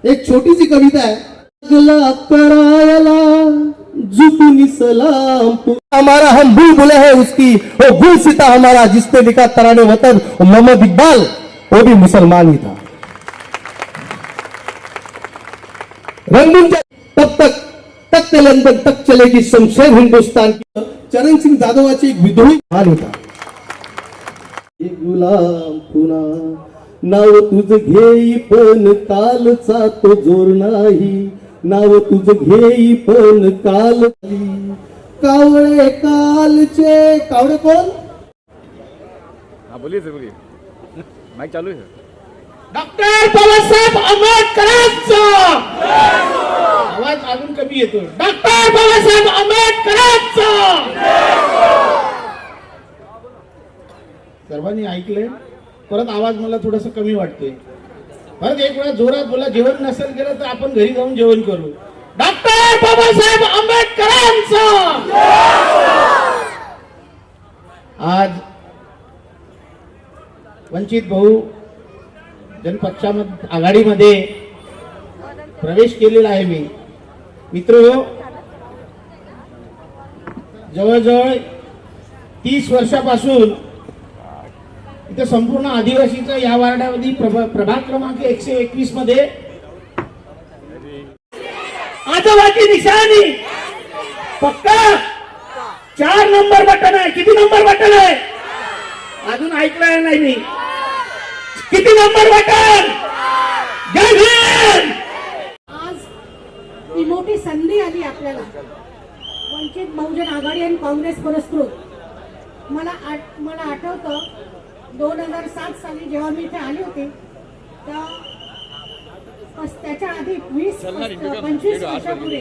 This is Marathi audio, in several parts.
एक छोटीशी कविता आहे. लागला करायला झुकून सलाम, हमारा हम बुलबुल है उसकी वो गुलसिता हमारा, जिसने लिखा तराने वतन मोहम्मद इकबाल, वो भी मुसलमान ही था. रंगून तब तक तक लंदन तक चलेगी शमशेर हिंदुस्तान की. चरण सिंग जाधवाची एक विद्रोही मान होता. एक गुलाम पुन्हा नाव तुझ घेई पण कालचा तो जोर नाही, नाव तुझ घेई पण काल. कावळे कालचे कावळे कोण? हाँ बोलिए सर, बोलिए. माइक चालू है सर. डॉक्टर बाबासाहेब आंबेडकरांचा आवाज अजून कमी येतो. डॉक्टर बाबासाहेब आंबेडकरांचा. सर्वांनी ऐकले. परत आवाज मला थोडासा कमी वाटतोय. परत एक वेळा जोरात बोला. जेवण नसेल केलं तर आपण घरी जाऊन जेवण करू. डॉक्टर बाबासाहेब आंबेडकरांचा. आज वंचित बहुजन पक्षामध्ये आघाडीमध्ये प्रवेश केलेला आहे मी. मित्र, जवळजवळ 30 वर्षापासून इथे संपूर्ण आदिवासीचा या वार्डामध्ये प्रभाग क्रमांक 121 मध्ये आजोबाची निशाणी पक्का 4 नंबर बटन आहे. किती नंबर बटन आहे अजून ऐकलं नाही मी. किती नंबर बटन? जय भीम. आज ही मोठी संधी आली आपल्याला. वंचित बहुजन आघाडी आणि काँग्रेस पुरस्कृत मला आठवतं 2007 साली जेव्हा मी इथे आली होती, त्याच्या आधी 20-25 वर्षापूर्वी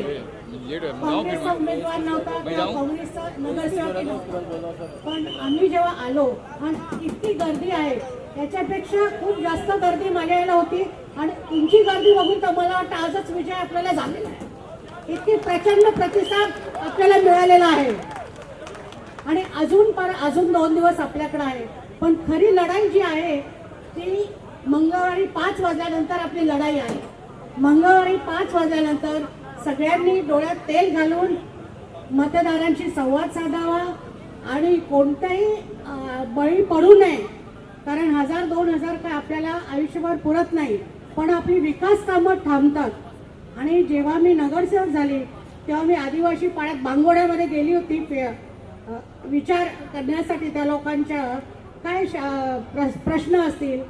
काँग्रेसचा उमेदवार नव्हता किंवा काँग्रेसचा नगरसेवक नव्हता. पण आम्ही जेव्हा आलो आणि इतकी गर्दी आहे, त्याच्यापेक्षा खूप जास्त गर्दी माझ्याला होती. आणि तुमची गर्दी बघून तर मला वाटतं आजच विजय आपल्याला झालेला आहे. इतकी प्रचंड प्रतिसाद आपल्याला मिळालेला आहे. आणि अजून 2 दिवस आपल्याकडे आहे. पण खरी लढाई जी आहे ती मंगळवारी 5 वाजल्यानंतर आपली लढाई आहे. मंगळवारी 5 वाजल्यानंतर सगळ्यांनी डोळ्यात तेल घालून मतदारांशी संवाद साधावा आणि कोणताही बळी पडू नये. कारण 1000-2000 काय आपल्याला आयुष्यभर पुरत नाही, पण आपली विकास कामं थांबतात. आणि जेव्हा मी नगरसेवक झाली तेव्हा मी आदिवासी पाड्यात बांगोड्यामध्ये गेली होती विचार करण्यासाठी त्या लोकांच्या काय प्रश्न असतील.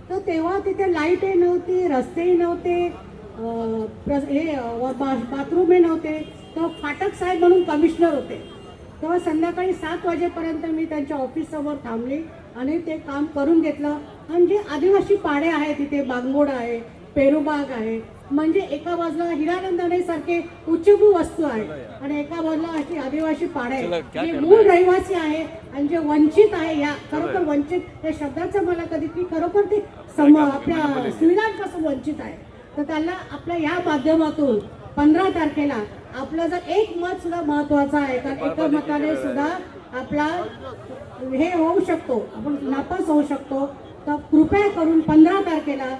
तर तेव्हा तिथे लाईटही नव्हती, रस्तेही नव्हते, हे बाथरूमही नव्हते. तेव्हा फाटक साहेब म्हणून कमिशनर होते. तेव्हा संध्याकाळी 7 वाजेपर्यंत मी त्यांच्या ऑफिससमोर थांबली आणि ते काम करून घेतलं. आणि जे आदिवासी पाडे आहेत तिथे बांगोड आहे, पेरूबाग आहे, म्हणजे एका बाजूला हिरानंदाने सारखे उच्चभू वस्तू आहे आणि एका बाजूला अशी आदिवासी पाडे जे मूळ रहिवासी आहे आणि जे वंचित आहे. या खरोखर वंचित या शब्दाचं मला कधी की खरोखर ते आपल्या सुविधांपासून वंचित आहे. तर त्याला आपल्या या माध्यमातून 15 तारखेला आपलं जर एक मत सुद्धा महत्वाचं आहे. कारण एका मताने सुद्धा आपला हे होऊ शकतो, आपण नापास होऊ शकतो. तर कृपया करून 15 तारखेला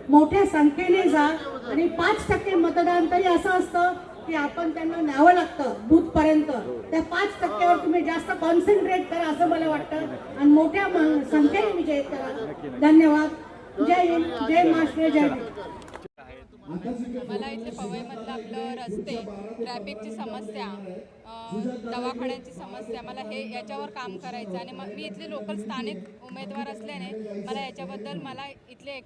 मोठ्या संख्येने जा. आणि 5% मतदान तरी असं असतं की आपण त्यांना न्यावं लागतं बूथ पर्यंत. त्या 5%वर तुम्ही जास्त कॉन्सन्ट्रेट करा असं मला वाटतं आणि मोठ्या संख्येने विजय करा. धन्यवाद. जय हिंद, जय महाराष्ट्र, जय हिंद. मला इथे पवईमधलं आपलं रस्ते, ट्रॅफिकची समस्या, दवाखान्याची समस्या, मला याच्यावर काम करायचं. आणि मी इथले लोकल स्थानिक उमेदवार असल्याने मला याच्याबद्दल मला इथले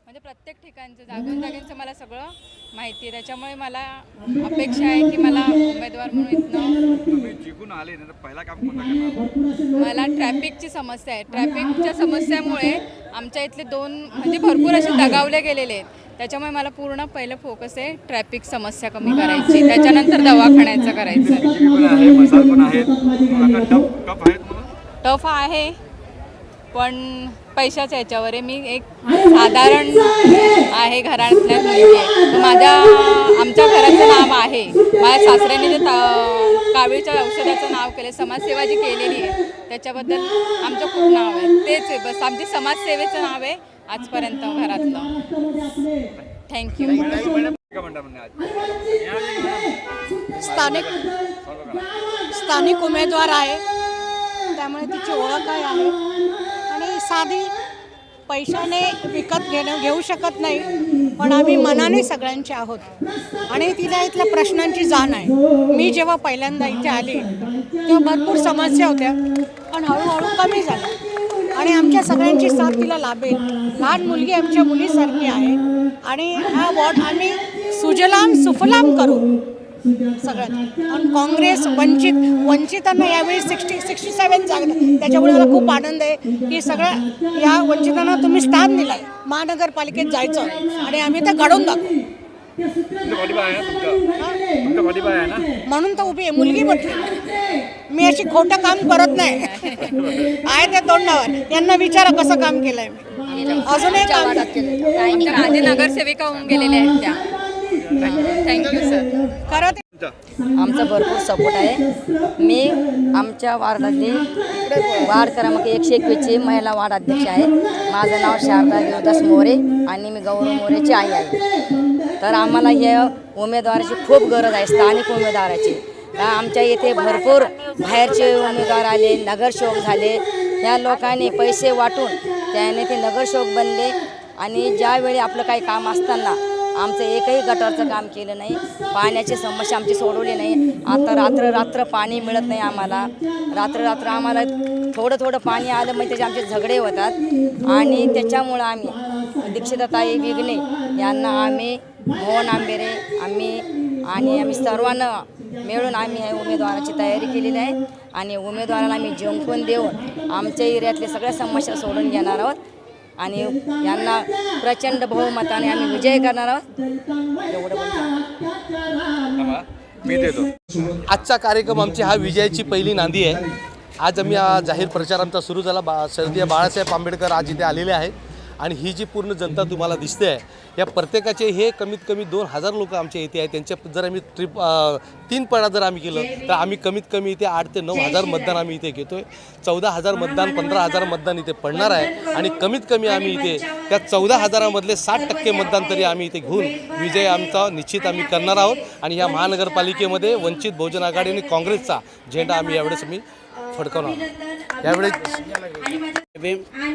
म्हणजे प्रत्येक ठिकाणचं जागोजागींचं मला सगळं माहिती आहे. त्याच्यामुळे मला अपेक्षा आहे की मला उमेदवार म्हणून इथनं जिंकून आले ना तर पहिला काम कोणता करणार? मला ट्रॅफिकची समस्या आहे. ट्रॅफिकच्या समस्यामुळे आमच्या इथले 2 म्हणजे भरपूर असे दगावले गेलेले आहेत. त्याच्यामुळे मला पूर्ण पहिलं फोकस आहे ट्रॅफिक समस्या कमी करायची, त्याच्यानंतर दवाखान्याचं करायचं. टफ आहे पण पैशाच्या याच्यावर आहे. मी एक साधारण आहे घरातल्या मुलगी. आमच्या घराचं नाव आहे, माझ्या सासऱ्याने जे कावीळच्या औषधाचं नाव केलं, समाजसेवा जी केलेली आहे त्याच्याबद्दल आमचं खूप नाव आहे. तेच आहे बस, आमची समाजसेवेचं नाव आहे आजपर्यंत घरातलं. थँक्यू. काय म्हणता म्हणणे आज स्थानिक उमेदवार आहे, त्यामुळे तिची ओळख आहे आणि साधी पैशाने विकत घेऊ शकत नाही, पण आम्ही मनाने सगळ्यांचे आहोत आणि तिला इथल्या प्रश्नांची जाण आहे. मी जेव्हा पहिल्यांदा इथे आली तेव्हा भरपूर समस्या होत्या, पण हळूहळू कमी झाल्या आणि आमच्या सगळ्यांची साथ तिला लाभेल. लहान मुलगी आमच्या मुलीसारखी आहे आणि हा वॉर्ड आम्ही सुजलाम सुफलाम करू सगळ्यात. आणि काँग्रेस वंचितांना यावेळी 67 जागा, त्याच्यामुळे मला खूप आनंद आहे की सगळ्या या वंचितांना तुम्ही स्थान दिलाय. महानगरपालिकेत जायचं आणि आम्ही ते घडवून दाखवू. म्हणून तर उभी आहे, मुलगी म्हटली. मी अशी खोटं काम करत नाही आहे त्या तोंडावर. यांना विचारा कसं काम केलंय मी. अजूनही काम तर आधी नगरसेविका होऊन गेलेल्या आहेत त्या. Thank you sir. खरं आमचा भरपूर सपोर्ट आहे. मी आमच्या वार्डातली वार्ड क्रमांक 121ची महिला वार्ड अध्यक्ष आहे. माझं नाव शारदा देवदास मोरे आणि मी गौरव मोरेची आई आहे. तर आम्हाला या उमेदवाराची खूप गरज आहे, स्थानिक उमेदवाराची. आमच्या इथे भरपूर बाहेरचे उमेदवार आले, नगरसेवक झाले. ह्या लोकांनी पैसे वाटून त्याने ते नगरसेवक बनले आणि ज्यावेळी आपलं काही काम असताना आमचं एकही गटारचं काम केलं नाही, पाण्याची समस्या आमची सोडवली नाही. आता रात्र पाणी मिळत नाही आम्हाला. रात्र आम्हाला थोडं पाणी आलं म्हणजे त्याचे आमचे झगडे होतात आणि त्याच्यामुळं आम्ही दीक्षिताताई विघ्ने यांना आम्ही मोहन आंबेरे आम्ही सर्वांना मिळून आम्ही या उमेदवाराची तयारी केलेली आहे आणि उमेदवाराला आम्ही जिंकून देऊन आमच्या एरियातले सगळ्या समस्या सोडून घेणार आहोत आणि यांना प्रचंड बहुमताने आम्ही विजय करणार आहोत. एवढं मी देतो. आजचा कार्यक्रम आमची हा विजयाची पहिली नांदी आहे. आज आम्ही जाहीर प्रचार आमचा सुरू झाला. स्वर्गीय बाळासाहेब आंबेडकर आज इथे आलेले आहेत आणि ही जी पूर्ण जनता तुम्हाला दिसते आहे, या प्रत्येकाचे हे कमीत कमी 2000 लोक आमच्या इथे आहेत. त्यांच्या जर आम्ही 3 पडा जर आम्ही केलं तर आम्ही कमीत कमी इथे 8 ते 9 हजार मतदान आम्ही इथे घेतो आहे. 14,000 मतदान 15,000 मतदान इथे पडणार आहे आणि कमीत कमी आम्ही इथे त्या 14,000मधले 60% मतदान तरी आम्ही इथे घेऊन विजय आमचा निश्चित आम्ही करणार आहोत आणि ह्या महानगरपालिकेमध्ये वंचित बहुजन आघाडी आणि काँग्रेसचा झेंडा आम्ही यावेळेस फडकवणार आहोत. यावेळेस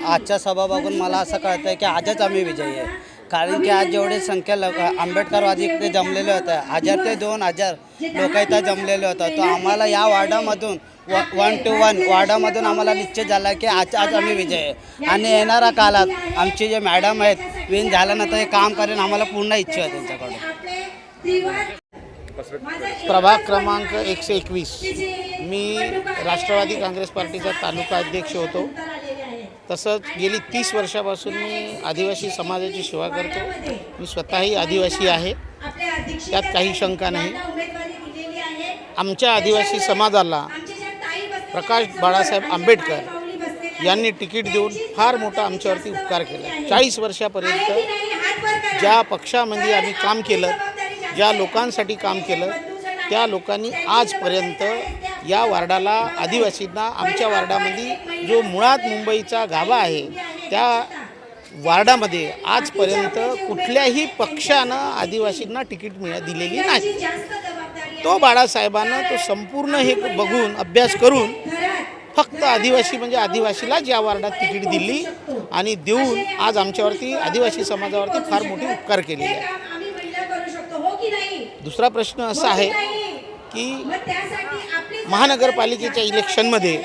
आजच्या सभा बघून मला असं कळतं आहे की आजच आम्ही विजयी आहे. कारण की आज जेवढे संख्या लोक आंबेडकरवादी इकडे जमलेले होते, 1000 ते 2000 लोक इथं जमलेले होतं. तर आम्हाला या वार्डामधून 1 to 1 वार्डामधून आम्हाला निश्चित झाला की आज आम्ही विजय आहे आणि येणाऱ्या काळात आमचे जे मॅडम आहेत विन झाल्यानंतर हे काम करेन आम्हाला पूर्ण इच्छा आहे त्यांच्याकडून. प्रभाग क्रमांक 121. मी राष्ट्रवादी काँग्रेस पार्टीचा तालुका अध्यक्ष होतो. तसंच गेली 30 वर्षापासून मी आदिवासी समाजाची सेवा करतो. मी स्वतःही आदिवासी आहे, त्यात काही शंका नाही. आमच्या आदिवासी समाजाला प्रकाश बाळासाहेब आंबेडकर यांनी तिकीट देऊन फार मोठा आमच्यावरती उपकार केला. 40 वर्षापर्यंत ज्या पक्षामध्ये आम्ही काम केलं, ज्या लोकांसाठी काम केलं, त्या लोकांनी आजपर्यंत या वार्डाला आदिवासींना आमच्या वार्डामध्ये जो मुळात मुंबईचा गाभा आहे त्या वार्डामध्ये आजपर्यंत कुठल्याही पक्षानं आदिवासींना तिकीट दिलेली नाही. तो बाळासाहेबांना तो संपूर्ण हे बघून अभ्यास करून फक्त आदिवासी म्हणजे आदिवासीलाच या वार्डात तिकीट दिली आणि देऊन आज आमच्यावरती आदिवासी समाजावरती फार मोठी उपकार केलेले आहे. दुसरा प्रश्न असा आहे की महानगरपालिकेच्या इलेक्शनमध्ये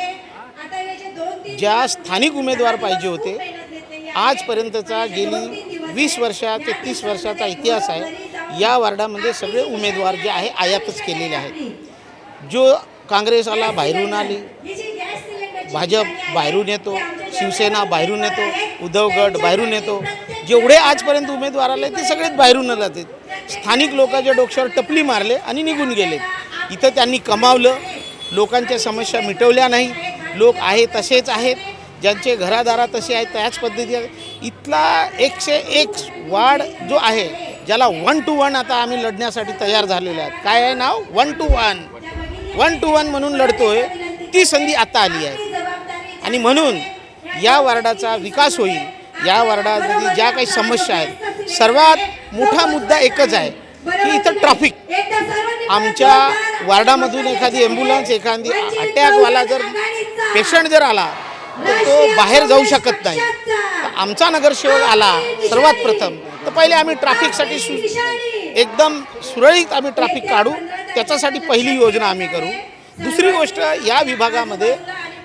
ज्या स्थानिक उमेदवार पाहिजे होते, आजपर्यंतचा गेली 20 वर्षा ते 30 वर्षाचा इतिहास आहे. या वार्डामध्ये सगळे उमेदवार जे आहे आयातच केलेले आहेत. जो काँग्रेसला बाहेरून आली, भाजप बाहेरून येतो, शिवसेना बाहेरून येतो, उद्धव गट बाहेरून येतो. जेवढे आजपर्यंत उमेदवार आले ते सगळेच बाहेरून आले. स्थानिक लोकांच्या डोक्यावर टपली मारले आणि निघून गेले. इथं त्यांनी कमावलं, लोकांच्या समस्या मिटवल्या नाही. लोक आहे तसेच आहेत, ज्यांचे घरादारा तसे आहेत त्याच पद्धती आहेत. इथला 101 वार्ड जो आहे ज्याला 1 to 1 आता आम्ही लढण्यासाठी तयार झालेले आहेत. काय आहे नाव? 1 to 1 म्हणून लढतोय. ती संधी आता आली आहे आणि म्हणून या वार्डाचा विकास होईल. या वार्डामध्ये ज्या काही समस्या आहेत सर्वात मोठा मुद्दा एकच आहे की इथं ट्रॅफिक. आमच्या वार्डामधून एखादी ॲम्ब्युलन्स, एखादी अटॅकवाला जर पेशंट जर आला तर तो बाहेर जाऊ शकत नाही. तर आमचा नगरसेवक आला सर्वात प्रथम तर पहिले आम्ही ट्रॅफिकसाठी एकदम सुरळीत आम्ही ट्रॅफिक काढू, त्याच्यासाठी पहिली योजना आम्ही करू. दुसरी गोष्ट, या विभागामध्ये,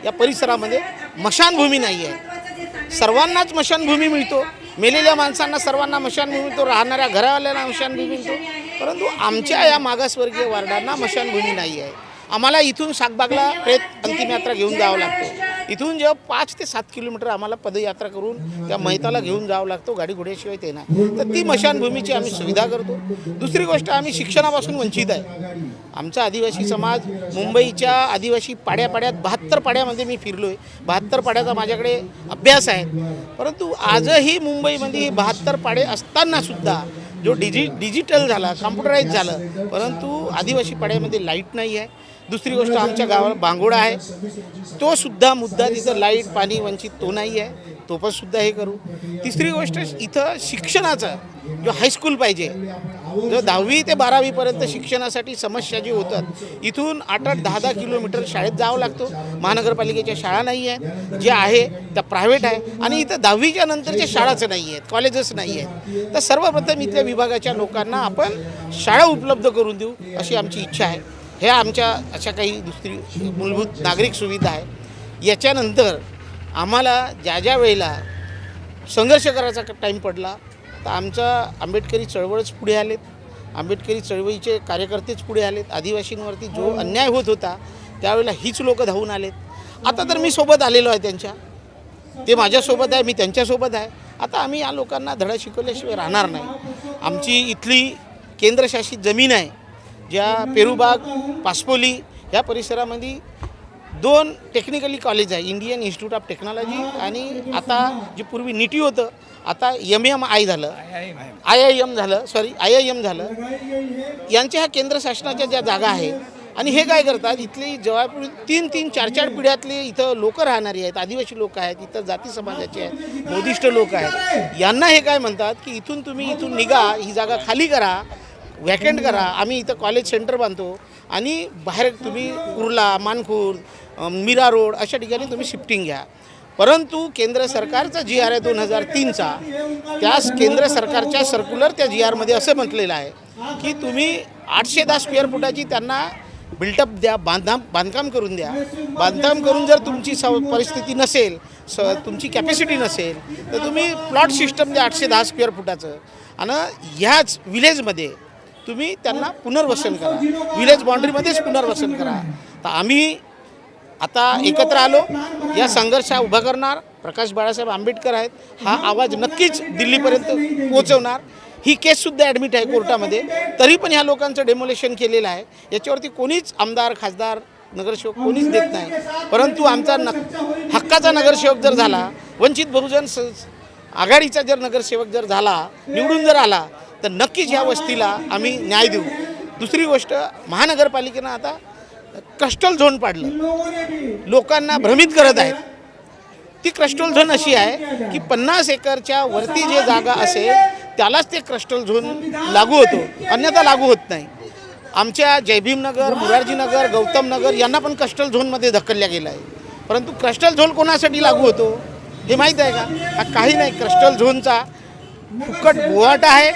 या परिसरामध्ये स्मशानभूमी नाही आहे. सर्वांनाच स्मशानभूमी मिळतो, मेलेल्या माणसांना सर्वांना स्मशानभूमी मिळतो, राहणाऱ्या घरावाल्यांना स्मशानभूमी मिळतो, परंतु आमच्या या मागासवर्गीय वार्डांना स्मशानभूमी नाही आहे. आम्हाला इथून शाकबागला प्रेत अंतिम यात्रा घेऊन जावं लागतो. इथून जेव्हा 5 ते 7 किलोमीटर आम्हाला पदयात्रा करून त्या मैताला घेऊन जावं लागतो, गाडी घोड्याशिवाय ते ना. तर ती स्मशानभूमीची आम्ही सुविधा करतो. दुसरी गोष्ट, आम्ही शिक्षणापासून वंचित आहे. आमचा आदिवासी समाज मुंबईच्या आदिवासी पाड्यापाड्यात 72 पाड्यामध्ये मी फिरलो आहे. 72 पाड्याचा माझ्याकडे अभ्यास आहे. परंतु आजही मुंबईमध्ये 72 पाडे असतानासुद्धा जो डिजिटल झाला, कॉम्प्युटराईज झालं, परंतु आदिवासी पाड्यामध्ये लाईट नाही आहे. दुसरी गोष्ट, आमच्या गावाला बांगोडा आहे, तो सुद्धा मुद्दा, तिथं लाईट पाणी वंचित तो नाही आहे, तो पण सुद्धा हे करू. तिसरी गोष्ट, इथं शिक्षणाचा जो हायस्कूल पाहिजे, जो 10वी ते 12वीपर्यंत शिक्षणासाठी समस्या जी होतात, इथून 8-8, 10-10 किलोमीटर शाळेत जावं लागतो. महानगरपालिकेच्या शाळा नाही आहे, जे आहे त्या प्रायव्हेट आहे, आणि इथं 10वीच्या नंतरच्या शाळाच नाही आहेत, कॉलेजेस नाही आहेत. तर सर्वप्रथम इथल्या विभागाच्या लोकांना आपण शाळा उपलब्ध करून देऊ अशी आमची इच्छा आहे. हे आमच्या अशा काही दुसरी मूलभूत नागरिक सुविधा आहे. याच्यानंतर आम्हाला ज्या वेळेला संघर्ष करायचा टाईम पडला तर आमचा आंबेडकरी चळवळच पुढे आलेत, आंबेडकरी चळवळीचे कार्यकर्तेच पुढे आलेत. आदिवासींवरती जो अन्याय होत होता त्यावेळेला हीच लोकं धावून आलेत. आता तर मी सोबत आलेलो आहे त्यांच्या, ते माझ्यासोबत आहे, मी त्यांच्यासोबत आहे. आता आम्ही या लोकांना धडा शिकवल्याशिवाय राहणार नाही. आमची इथली केंद्रशासित जमीन आहे, ज्या पेरूबाग, पासपोली ह्या परिसरामध्ये 2 टेक्निकली कॉलेज आहे, इंडियन इन्स्टिट्यूट ऑफ टेक्नॉलॉजी आणि आता जे पूर्वी निटी होतं आता MMI झालं, IIM झालं, IIM झालं. यांच्या ह्या केंद्र शासनाच्या ज्या जागा आहे, आणि हे काय करतात, इथली जवळपूर 3-3, 4-4 पिढ्यातले इथं लोक राहणारी आहेत, आदिवासी लोक आहेत, इथं जाती समाजाचे आहेत, मोदिष्ट लोक आहेत. यांना हे काय म्हणतात की तुम्ही इथून निघा, ही जागा खाली करा, वॅकेंट करा, आम्ही इथं कॉलेज सेंटर बांधतो आणि बाहेर तुम्ही कुर्ला, मानखुर्द, मीरा रोड अशा ठिकाणी तुम्ही शिफ्टिंग घ्या. परंतु केंद्र सरकारचा GR आहे 2003चा, त्या केंद्र सरकारच्या सर्क्युलर त्या GRमध्ये असं म्हटलेलं आहे की तुम्ही 810 स्क्वेअर फुटाची त्यांना बिल्टअप द्या, बांधकाम करून द्या. बांधकाम करून जर तुमची परिस्थिती नसेल, तुमची कॅपॅसिटी नसेल, तर तुम्ही प्लॉट सिस्टम द्या 810 स्क्वेअर फुटाचं, आणि ह्याच विलेजमध्ये तुम्ही त्यांना पुनर्वसन करा, विलेज बाउंड्रीमध्येच पुनर्वसन करा. तर आम्ही आता एकत्र आलो, या संघर्ष उभा करणार. प्रकाश बाळासाहेब आंबेडकर आहेत, हा आवाज नक्कीच दिल्लीपर्यंत पोहोचवणार. ही केससुद्धा ॲडमिट आहे कोर्टामध्ये, तरी पण ह्या लोकांचं डेमोलेशन केलेलं आहे. याच्यावरती कोणीच आमदार, खासदार, नगरसेवक कोणीच देत नाही. परंतु आमचा हक्काचा नगरसेवक जर झाला, वंचित बहुजन आघाडीचा जर नगरसेवक जर झाला, निवडून जर आला, तर नक्कीच ह्या वस्तीला आम्ही न्याय देऊ. दुसरी गोष्ट, महानगरपालिकेनं आता क्लस्टर झोन पाडलं, लोकांना भ्रमित करत आहेत. ती क्लस्टर झोन अशी आहे की 50 एकरच्या वरती जे जागा असेल त्यालाच ते क्लस्टर झोन लागू होतो, अन्यथा लागू होत नाही. आमच्या जयभीमनगर, मुरारजीनगर, गौतमनगर यांना पण क्लस्टर झोनमध्ये ढकलल्या गेलं आहे. परंतु क्लस्टर झोन कोणासाठी लागू होतो हे माहीत आहे का? हा काही नाही, क्लस्टर झोनचा फुकट बोवाटा आहे,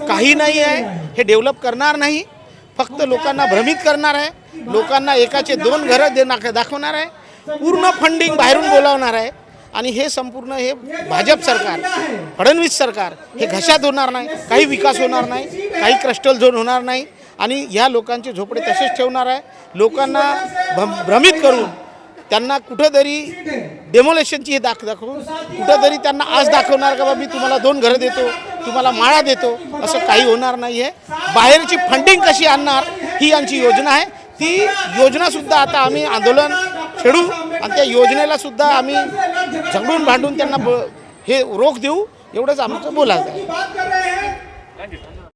काही नाही आहे. हे डेव्हलप करणार नाही, फक्त लोकांना भ्रमित करणार आहे, लोकांना एकाचे 2 घरं दाखवणार आहे, पूर्ण फंडिंग बाहेरून बोलावणार आहे. आणि हे संपूर्ण हे भाजप सरकार, फडणवीस सरकार, हे घशात होणार नाही, काही विकास होणार नाही, काही क्लस्टर झोन होणार नाही, आणि ह्या लोकांचे झोपडे तसेच ठेवणार आहे. लोकांना भ्रमित करून त्यांना कुठंतरी डेमोलेशनची हे दाखवून कुठंतरी त्यांना आज दाखवणार का बाबा मी तुम्हाला 2 घरं देतो, तुम्हाला माळा देतो, असं काही होणार नाही आहे. बाहेरची फंडिंग कशी आणणार ही आमची योजना आहे. ती योजनासुद्धा आता आम्ही आंदोलन छेडू आणि त्या योजनेलासुद्धा आम्ही झगडून भांडून त्यांना हे रोख देऊ, एवढंच आमचं बोलायचं आहे.